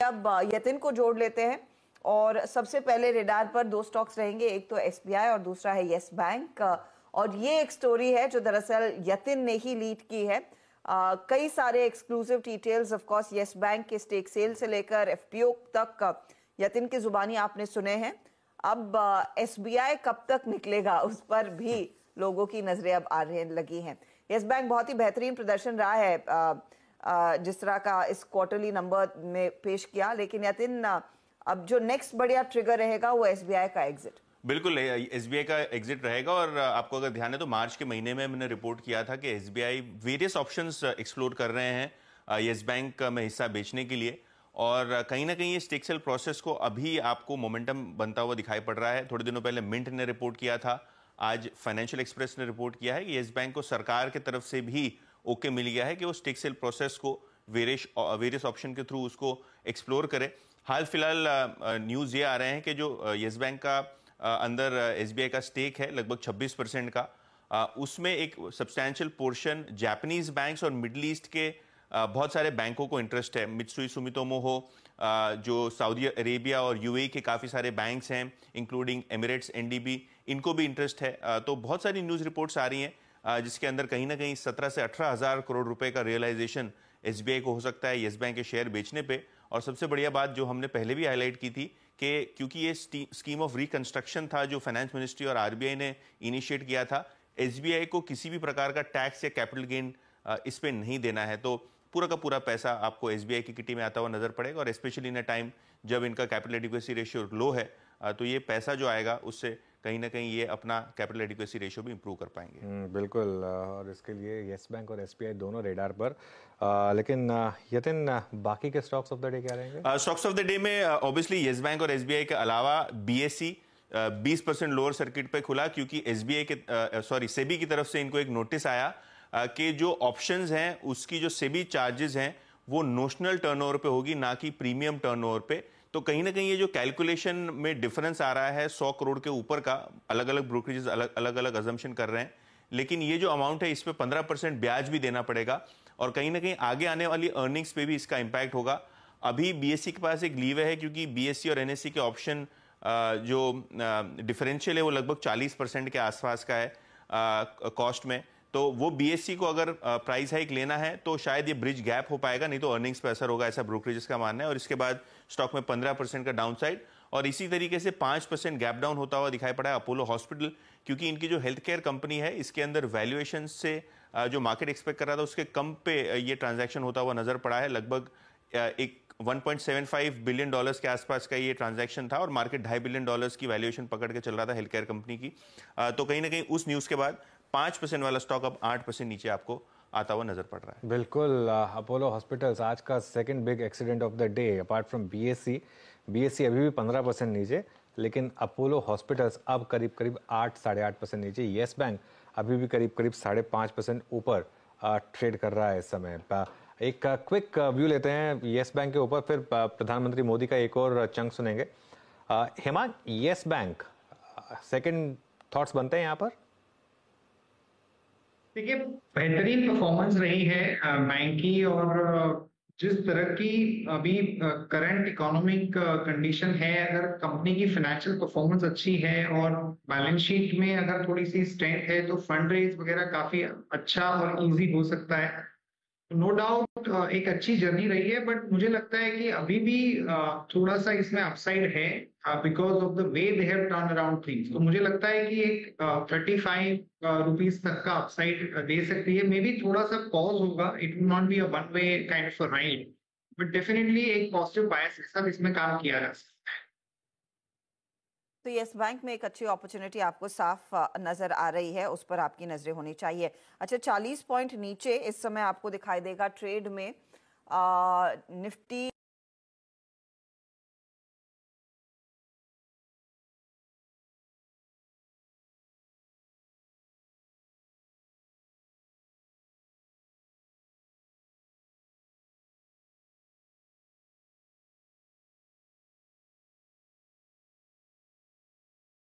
अब यतिन को जोड़ लेते हैं और सबसे पहले रेडार पर दो स्टॉक्स रहेंगे, एक तो एसबीआई और दूसरा है यस बैंक। और ये एक स्टोरी है जो दरअसल यतिन ने ही लीड की है। कई सारे exclusive details of course yes bank के स्टेक सेल से लेकर एफपीओ तक यतिन की जुबानी आपने सुने हैं। अब एसबीआई कब तक निकलेगा उस पर भी लोगों की नजरें अब आने लगी हैं। यस बैंक बहुत ही बेहतरीन प्रदर्शन रहा है जिस तरह का इस क्वार्टरली नंबर में पेश किया, लेकिन यतिन अब जो नेक्स्ट बढ़िया ट्रिगर रहेगा वो एसबीआई का एग्जिट। बिल्कुल एसबीआई का एग्जिट रहेगा। और आपको अगर ध्यान है तो मार्च के महीने में मैंने रिपोर्ट किया था कि एसबीआई वेरियस ऑप्शंस एक्सप्लोर कर रहे हैं यस बैंक में हिस्सा बेचने के लिए। और कहीं ना कहीं ये स्टेक सेल प्रोसेस को अभी आपको मोमेंटम बनता हुआ दिखाई पड़ रहा है। थोड़े दिनों पहले मिंट ने रिपोर्ट किया था, आज फाइनेंशियल एक्सप्रेस ने रिपोर्ट किया है कि यस बैंक को सरकार की तरफ से भी ओके मिल गया है कि वो स्टेक सेल प्रोसेस को वेरियस ऑप्शन के थ्रू उसको एक्सप्लोर करे। हाल फिलहाल न्यूज़ ये आ रहे हैं कि जो यस बैंक का अंदर एसबीआई का स्टेक है लगभग 26% का, उसमें एक सब्सटैंशियल पोर्शन जापानीज बैंक्स और मिडल ईस्ट के बहुत सारे बैंकों को इंटरेस्ट है। मित्सुई सुमितोमो हो, जो सऊदी अरेबिया और यूएई के काफ़ी सारे बैंक्स हैं इंक्लूडिंग एमिरेट्स, एनडीबी, इनको भी इंटरेस्ट है। तो बहुत सारी न्यूज़ रिपोर्ट्स आ रही हैं जिसके अंदर कहीं ना कहीं 17 से 18 हज़ार करोड़ रुपए का रियलाइजेशन एसबीआई को हो सकता है यस बैंक के शेयर बेचने पे। और सबसे बढ़िया बात जो हमने पहले भी हाईलाइट की थी कि क्योंकि ये स्कीम ऑफ रिकंस्ट्रक्शन था जो फाइनेंस मिनिस्ट्री और आरबीआई ने इनिशिएट किया था, एसबीआई को किसी भी प्रकार का टैक्स या कैपिटल गेन इस पे नहीं देना है। तो पूरा का पूरा पैसा आपको एसबीआई की किटी में आता हुआ नजर पड़ेगा। और स्पेशली इन अ टाइम जब इनका कैपिटल एडिक्वेसी रेशियो लो है, तो ये पैसा जो आएगा उससे कहीं ना कहीं ये अपना कैपिटल एडिक्वेसी रेशियो भी इंप्रूव कर पाएंगे। बिल्कुल। और इसके लिए यस बैंक और एसबीआई दोनों रेडार पर। लेकिन यतिन, बाकी के स्टॉक्स ऑफ द डे क्या रहेंगे? स्टॉक्स ऑफ द डे में ऑब्वियसली यस बैंक और एसबीआई के अलावा बीएसई 20% लोअर सर्किट पे खुला, क्योंकि एसबीआई के सेबी की तरफ से इनको एक नोटिस आया कि जो ऑप्शंस हैं उसकी जो सेबी चार्जेस हैं वो नोशनल टर्नओवर पे होगी, ना कि प्रीमियम टर्नओवर पे। तो कहीं ना कहीं ये जो कैलकुलेशन में डिफरेंस आ रहा है 100 करोड़ के ऊपर का, अलग अलग ब्रोकरेजेस अलग अलग अजम्पशन कर रहे हैं, लेकिन ये जो अमाउंट है इस पे 15% ब्याज भी देना पड़ेगा और कहीं ना कहीं आगे आने वाली अर्निंग्स पे भी इसका इंपैक्ट होगा। अभी बीएसई के पास एक लीवर है क्योंकि बीएसई और एनएसई के ऑप्शन जो डिफरेंशियल है वो लगभग 40% के आसपास का है कॉस्ट में। तो वो बीएससी को अगर प्राइस हाइक लेना है तो शायद ये ब्रिज गैप हो पाएगा, नहीं तो अर्निंग्स पे असर होगा, ऐसा ब्रोकरेजेस का मानना है। और इसके बाद स्टॉक में 15% का डाउनसाइड और इसी तरीके से 5% गैप डाउन होता हुआ दिखाई पड़ा है अपोलो हॉस्पिटल, क्योंकि इनकी जो हेल्थ केयर कंपनी है इसके अंदर वैल्यूएशन से जो मार्केट एक्सपेक्ट कर रहा था उसके कम पे ये ट्रांजैक्शन होता हुआ नजर पड़ा है। लगभग एक 1.75 बिलियन डॉलर्स के आसपास का ये ट्रांजैक्शन था और मार्केट $2.5 बिलियन की वैल्यूएशन पकड़ के चल रहा था हेल्थ केयर कंपनी की। तो कहीं ना कहीं उस न्यूज़ के बाद 5% वाला स्टॉक अब 8% नीचे आपको आता हुआ नजर पड़ रहा है। बिल्कुल। अपोलो हॉस्पिटल्स आज का second big accident of the day apart from BSc अभी भी 15% नीचे, लेकिन अपोलो हॉस्पिटल्स अब करीब करीब 8-8.5% नीचे। येस बैंक अभी भी करीब करीब 5.5% ऊपर ट्रेड कर रहा है इस समय। एक क्विक व्यू लेते हैं येस बैंक के ऊपर, फिर प्रधानमंत्री मोदी का एक और चंक सुनेंगे। Hemang, yes bank second thoughts बनते हैं यहाँ पर? देखिए, बेहतरीन परफॉर्मेंस रही है बैंक की। और जिस तरह की अभी करंट इकोनॉमिक कंडीशन है, अगर कंपनी की फाइनेंशियल परफॉर्मेंस अच्छी है और बैलेंस शीट में अगर थोड़ी सी स्ट्रेंथ है तो फंड रेज वगैरह काफी अच्छा और इजी हो सकता है। नो डाउट एक अच्छी जर्नी रही है, बट मुझे लगता है कि अभी भी थोड़ा सा इसमें अपसाइड है because of the way they have turn around things. तो मुझे लगता है कि एक 35 रुपीज तक का अपसाइड दे सकती है। मे बी थोड़ा सा पॉज होगा, it will not be a one way kind of a ride, but definitely एक पॉजिटिव बायस के साथ इसमें काम किया जा सकता है। तो यस बैंक में एक अच्छी अपॉर्चुनिटी आपको साफ नजर आ रही है, उस पर आपकी नजरें होनी चाहिए। अच्छा, 40 पॉइंट नीचे इस समय आपको दिखाई देगा ट्रेड में निफ्टी